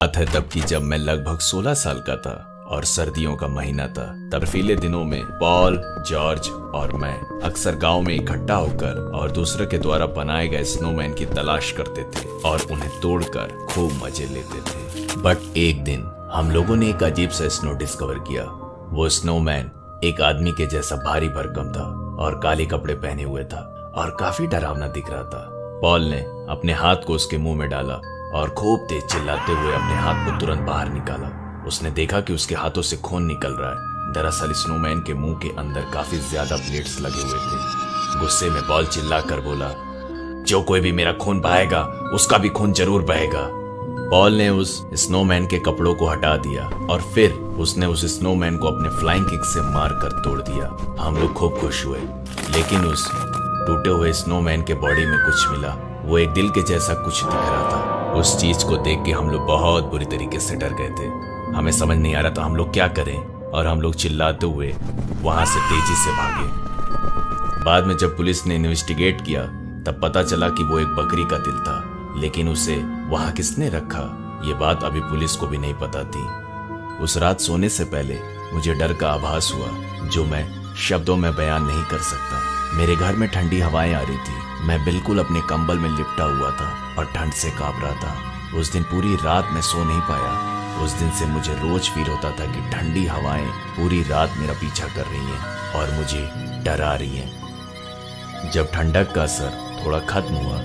बात है तब की, जब मैं लगभग 16 साल का था और सर्दियों का महीना था। बर्फीले दिनों में पॉल, जॉर्ज और मैं अक्सर गांव में इकट्ठा होकर और दूसरे के द्वारा बनाए गए स्नोमैन की तलाश करते थे और उन्हें तोड़कर खूब मजे लेते थे। बट एक दिन हम लोगों ने एक अजीब सा स्नो डिस्कवर किया। वो स्नोमैन एक आदमी के जैसा भारी भरकम था और काले कपड़े पहने हुए था और काफी डरावना दिख रहा था। पॉल ने अपने हाथ को उसके मुंह में डाला और खूब तेज चिल्लाते हुए अपने हाथ को तुरंत बाहर निकाला। उसने देखा कि उसके हाथों से खून निकल रहा है। दरअसल स्नोमैन के मुंह के अंदर काफी ज्यादा ब्लेड्स लगे हुए थे। गुस्से में पॉल चिल्लाकर बोला, जो कोई भी मेरा खून बहाएगा उसका भी खून जरूर बहेगा। पॉल ने उस स्नोमैन के कपड़ों को हटा दिया और फिर उसने उस स्नोमैन को अपने फ्लाइंग किक से मारकर तोड़ दिया। हम लोग खूब खुश हुए, लेकिन उस टूटे हुए स्नोमैन के बॉडी में कुछ मिला। वो एक दिल के जैसा कुछ दिख रहा था। उस चीज को देख के हम लोग बहुत बुरी तरीके से डर गए थे। हमें समझ नहीं आ रहा था हम लोग क्या करें और हम लोग चिल्लाते हुए वहां से तेजी से भागे। बाद में जब पुलिस ने इन्वेस्टिगेट किया तब पता चला कि वो एक बकरी का दिल था, लेकिन उसे वहां किसने रखा ये बात अभी पुलिस को भी नहीं पता थी। उस रात सोने से पहले मुझे डर का आभास हुआ जो मैं शब्दों में बयान नहीं कर सकता। मेरे घर में ठंडी हवाएं आ रही थी। मैं बिल्कुल अपने कंबल में लिपटा हुआ था और ठंड से कांप रहा था। उस दिन पूरी रात मैं सो नहीं पाया। उस दिन से मुझे रोज फील होता था कि ठंडी हवाएं पूरी रात मेरा पीछा कर रही हैं और मुझे डरा रही हैं। जब ठंडक का असर थोड़ा खत्म हुआ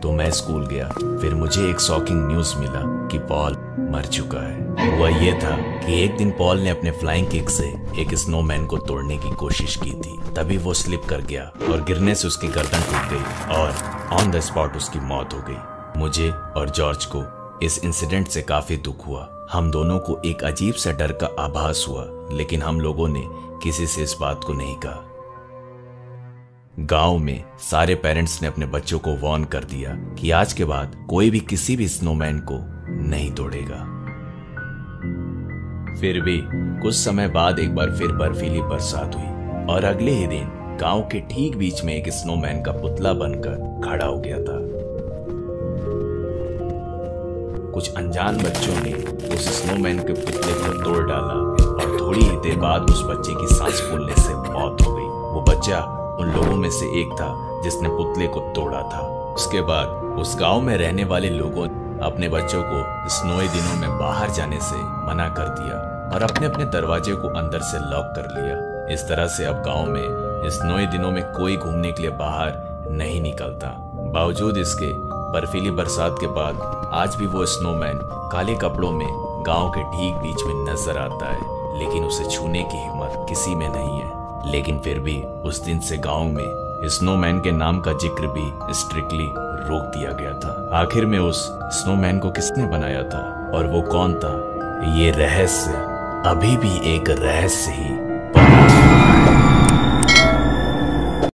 तो मैं स्कूल गया। फिर मुझे एक शॉकिंग न्यूज मिला कि पॉल मर चुका है। हुआ ये था कि एक दिन पॉल ने अपने फ्लाइंग किक से एक स्नोमैन को तोड़ने की कोशिश की थी। तभी वो स्लिप कर गया और गिरने से उसकी गर्दन टूट गई और ऑन द स्पॉट उसकी मौत हो गई। मुझे और जॉर्ज को इस इंसिडेंट से काफी दुख हुआ। हम दोनों को एक अजीब सा डर का आभास हुआ, लेकिन हम लोगों ने किसी से इस बात को नहीं कहा। गांव में सारे पेरेंट्स ने अपने बच्चों को वार्न कर दिया कि आज के बाद कोई भी किसी भी स्नोमैन को नहीं तोड़ेगा। फिर भी कुछ समय बाद एक बार फिर बर्फीली बरसात हुई और अगले ही दिन गांव के ठीक बीच में एक स्नोमैन का पुतला बनकर खड़ा हो गया था। कुछ अनजान बच्चों ने उस स्नोमैन के पुतले को तोड़ डाला और थोड़ी ही देर बाद उस बच्चे की सांस फूलने से मौत हो गई। वो बच्चा उन लोगों में से एक था जिसने पुतले को तोड़ा था। उसके बाद उस गांव में रहने वाले लोगों ने अपने बच्चों को स्नोई दिनों में बाहर जाने से मना कर दिया और अपने अपने दरवाजे को अंदर से लॉक कर लिया। इस तरह से अब गांव में स्नोई दिनों में कोई घूमने के लिए बाहर नहीं निकलता। बावजूद इसके बर्फीली बरसात के बाद आज भी वो स्नोमैन काले कपड़ों में गांव के ठीक बीच में नजर आता है, लेकिन उसे छूने की हिम्मत किसी में नहीं है। लेकिन फिर भी उस दिन से गांव में स्नोमैन के नाम का जिक्र भी स्ट्रिक्टली रोक दिया गया था। आखिर में उस स्नोमैन को किसने बनाया था और वो कौन था, ये रहस्य अभी भी एक रहस्य ही